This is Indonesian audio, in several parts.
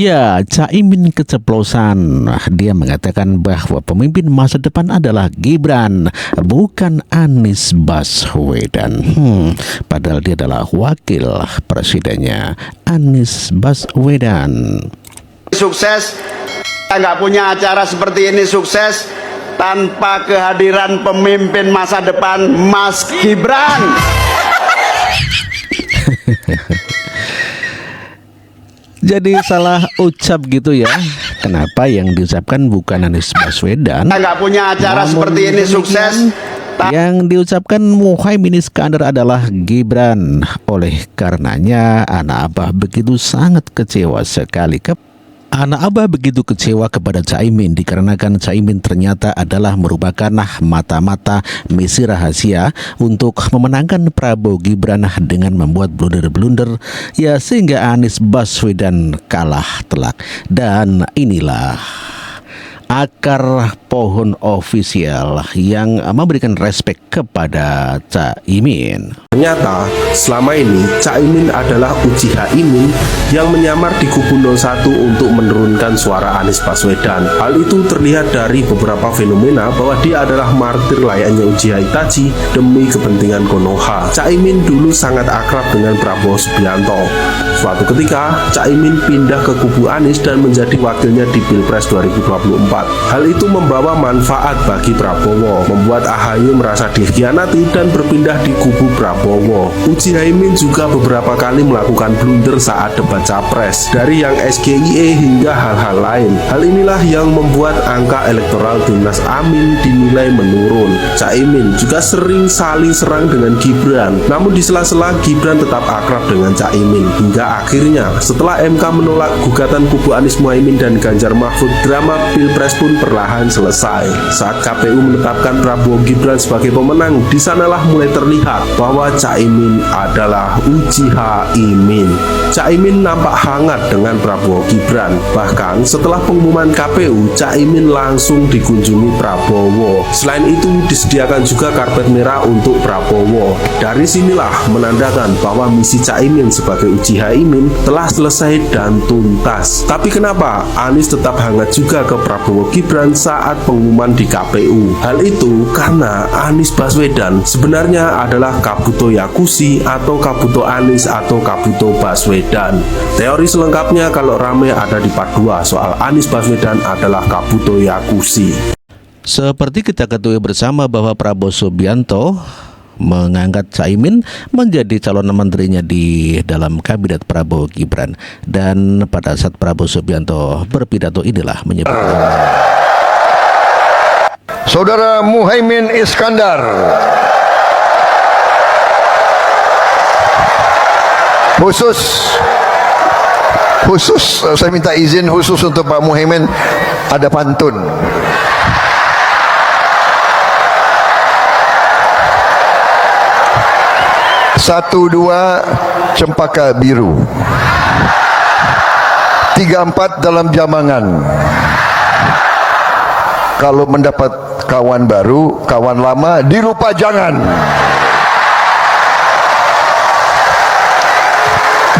Ya, Caimin keceplosan. Dia mengatakan bahwa pemimpin masa depan adalah Gibran, bukan Anies Baswedan. Padahal dia adalah wakil presidennya, Anies Baswedan. Sukses, kita nggak punya acara seperti ini sukses tanpa kehadiran pemimpin masa depan Mas Gibran. Jadi salah ucap gitu ya. Kenapa yang diucapkan bukan Anies Baswedan? Kita nggak punya acara seperti ini sukses. Yang diucapkan Muhaimin Iskandar adalah Gibran. Oleh karenanya anak abah begitu sangat kecewa sekali. Anak abah begitu kecewa kepada Caimin dikarenakan Caimin ternyata adalah merupakan mata-mata misi rahasia untuk memenangkan Prabowo Gibran dengan membuat blunder-blunder ya sehingga Anies Baswedan kalah telak. Dan inilah akar pohon ofisial yang memberikan respek kepada Caimin. Ternyata selama ini Caimin adalah uji Haimin yang menyamar di kubu 01 untuk menurunkan suara Anies Baswedan. Hal itu terlihat dari beberapa fenomena bahwa dia adalah martir layaknya uji Haitachi demi kepentingan Konoha. Caimin dulu sangat akrab dengan Prabowo Subianto. Suatu ketika Caimin pindah ke kubu Anies dan menjadi wakilnya di Pilpres 2024. Hal itu membawa manfaat bagi Prabowo, membuat AHY merasa dikhianati dan berpindah di kubu Prabowo. Uji Haimin juga beberapa kali melakukan blunder saat debat capres, dari yang SGIE hingga hal-hal lain. Hal inilah yang membuat angka elektoral Timnas Amin dinilai menurun. Caimin juga sering saling serang dengan Gibran, namun di sela-sela Gibran tetap akrab dengan Caimin. Hingga akhirnya setelah MK menolak gugatan kubu Anies Muhaimin dan Ganjar Mahfud, drama Pilpres pun perlahan selesai. Saat KPU menetapkan Prabowo Gibran sebagai pemenang, disanalah mulai terlihat bahwa Caimin adalah uji Haimin. Caimin nampak hangat dengan Prabowo Gibran. Bahkan setelah pengumuman KPU, Caimin langsung dikunjungi Prabowo. Selain itu disediakan juga karpet merah untuk Prabowo. Dari sinilah menandakan bahwa misi Caimin sebagai uji Haimin telah selesai dan tuntas. Tapi kenapa Anies tetap hangat juga ke Prabowo Gibran saat pengumuman di KPU? Hal itu karena Anies Baswedan sebenarnya adalah Kabuto Yakushi atau Kabuto Anies atau Kabuto Baswedan. Teori selengkapnya kalau rame ada di part 2 soal Anies Baswedan adalah Kabuto Yakushi. Seperti kita ketahui bersama bahwa Prabowo Subianto mengangkat Caimin menjadi calon menterinya di dalam kabinet Prabowo Gibran. Dan pada saat Prabowo Subianto berpidato inilah menyebutkan Saudara Muhaimin Iskandar, khusus saya minta izin khusus untuk Pak Muhaimin ada pantun. Satu dua cempaka biru, 3-4 dalam jamangan. Kalau mendapat kawan baru, kawan lama dilupa jangan.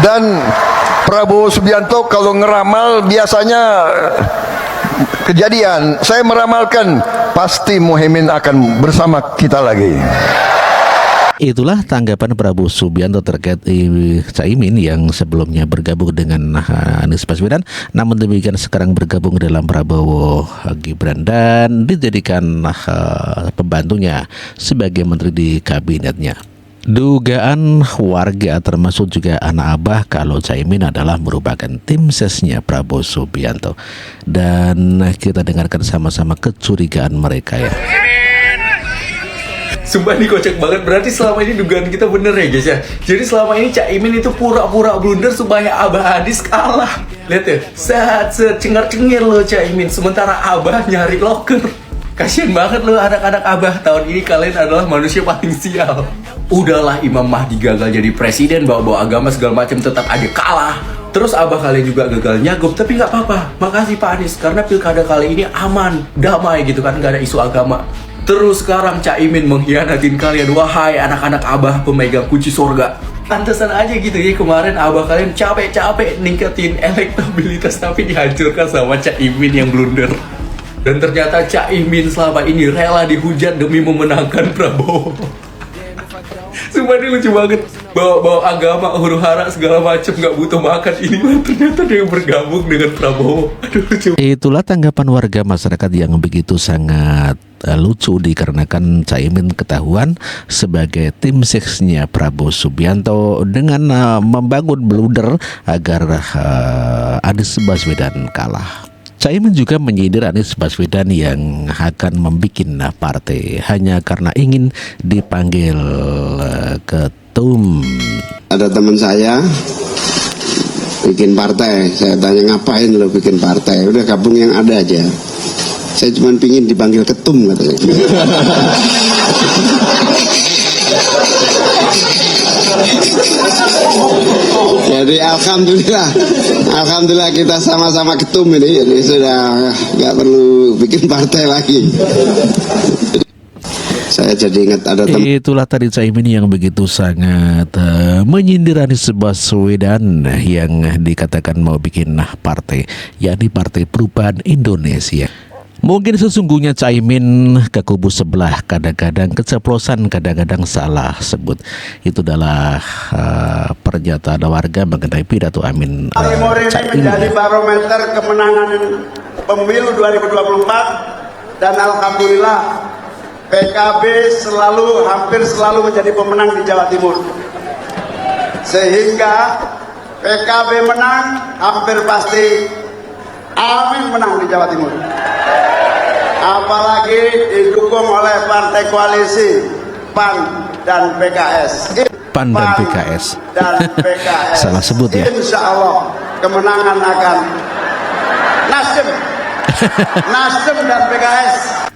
Dan Prabowo Subianto kalau ngeramal biasanya kejadian. Saya meramalkan pasti Muhaimin akan bersama kita lagi. Itulah tanggapan Prabowo Subianto terkait Caimin yang sebelumnya bergabung dengan Anies Baswedan, namun demikian sekarang bergabung dalam Prabowo Gibran dan dijadikan pembantunya sebagai menteri di kabinetnya. Dugaan warga termasuk juga anak abah kalau Caimin adalah merupakan tim sesnya Prabowo Subianto. Dan kita dengarkan sama-sama kecurigaan mereka ya. Sumpah ini kocak banget, berarti selama ini dugaan kita bener ya guys ya. Jadi selama ini Caimin itu pura-pura blunder supaya Abah Anies kalah. Lihat ya, set cengar-cengir lo Caimin, sementara Abah nyari loker. Kasian banget lo anak-anak Abah, tahun ini kalian adalah manusia paling sial. Udahlah Imam Mahdi gagal jadi presiden, bawa-bawa agama segala macam tetap aja kalah. Terus Abah kalian juga gagal nyagup, tapi nggak apa-apa. Makasih Pak Anies, karena pilkada kali ini aman, damai gitu kan, nggak ada isu agama. Terus sekarang Caimin mengkhianatin kalian, wahai anak-anak Abah pemegang kunci surga. pantesan aja gitu ya kemarin abah kalian capek-capek ningkatin elektabilitas tapi dihancurkan sama Caimin yang blunder. Dan ternyata Caimin selama ini rela dihujat demi memenangkan Prabowo. Sumpah ini lucu banget. Bawa agama, huru-hara segala macam, nggak butuh makan ini mah ternyata dia bergabung dengan Prabowo. Aduh lucu. Itulah tanggapan warga masyarakat yang begitu sangat lucu dikarenakan Caimin ketahuan sebagai tim seksnya Prabowo Subianto dengan membangun blunder agar Anies Baswedan kalah. Caimin juga menyindir Anies Baswedan yang akan membuat partai hanya karena ingin dipanggil ketum. Ada teman saya bikin partai, saya tanya ngapain lo bikin partai, udah gabung yang ada aja, saya cuma pingin dipanggil ketum katanya. Jadi alhamdulillah kita sama-sama ketum ini, jadi sudah nggak perlu bikin partai lagi. Saya jadi ingat ada teman. Itulah tadi Caimin yang begitu sangat menyindir Anies Baswedan yang dikatakan mau bikin partai, yakni Partai Perubahan Indonesia. Mungkin sesungguhnya Caimin ke kubu sebelah kadang-kadang keceplosan, kadang-kadang salah sebut. Itu adalah pernyataan warga mengenai pidato Amin Timur ini menjadi barometer kemenangan pemilu 2024 dan alhamdulillah PKB hampir selalu menjadi pemenang di Jawa Timur. Sehingga PKB menang hampir pasti Amin menang di Jawa Timur. Apalagi didukung oleh partai koalisi PAN dan PKS. PAN dan PKS. Salah sebut ya. Insya Allah kemenangan akan Nasdem dan PKS.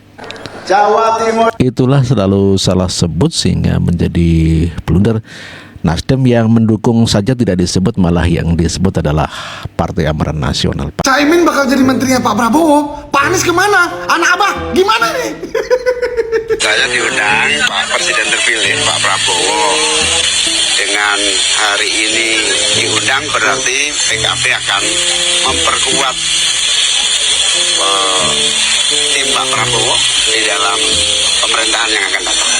Jawa Timur. Itulah selalu salah sebut sehingga menjadi blunder. Nasdem yang mendukung saja tidak disebut, malah yang disebut adalah Partai Amanat Nasional. Caimin bakal jadi menterinya Pak Prabowo. Pak Anies kemana? Anak abah gimana nih? Saya diundang Pak Presiden terpilih Pak Prabowo. Dengan hari ini diundang berarti PKB akan memperkuat tim Pak Prabowo di dalam pemerintahan yang akan datang.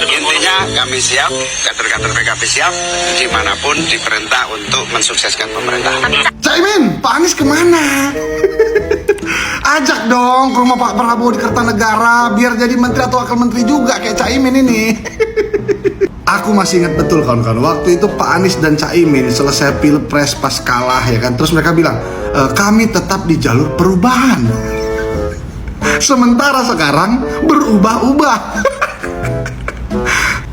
Intinya kami siap, kader-kader PKB siap dimanapun diperintah untuk mensukseskan pemerintahan. Caimin, Pak Anies kemana? Ajak dong ke rumah Pak Prabowo di Kertanegara biar jadi menteri atau wakil menteri juga kayak Caimin ini. Aku masih ingat betul kawan-kawan, waktu itu Pak Anies dan Caimin selesai pilpres pas kalah ya kan, terus mereka bilang kami tetap di jalur perubahan. Sementara sekarang berubah-ubah.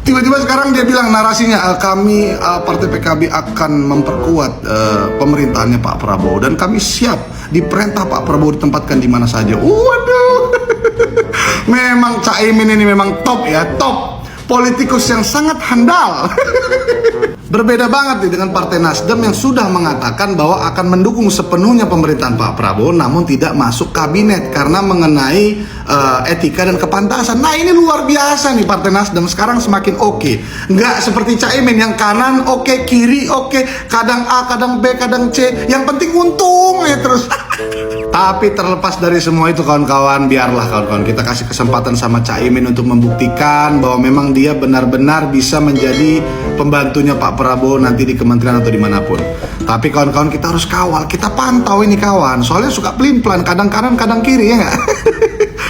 Tiba-tiba sekarang dia bilang narasinya kami partai PKB akan memperkuat pemerintahannya Pak Prabowo dan kami siap diperintah Pak Prabowo ditempatkan di mana saja. Waduh. Memang Caimin ini memang top ya, top. Politikus yang sangat handal. Berbeda banget nih dengan Partai Nasdem yang sudah mengatakan bahwa akan mendukung sepenuhnya pemerintahan Pak Prabowo namun tidak masuk kabinet karena mengenai etika dan kepantasan. Nah ini luar biasa nih Partai Nasdem sekarang semakin oke. Nggak seperti Caimin yang kanan oke, kiri oke, kadang A, kadang B, kadang C. Yang penting untung ya terus. Tapi terlepas dari semua itu kawan-kawan, biarlah kawan-kawan kita kasih kesempatan sama Caimin untuk membuktikan bahwa memang dia benar-benar bisa menjadi pembantunya Pak Prabowo nanti di kementerian atau dimanapun. Tapi kawan-kawan kita harus kawal, kita pantau ini kawan, soalnya suka pelin-pelan, kadang kanan kadang kiri ya nggak?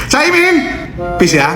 Caimin, peace ya.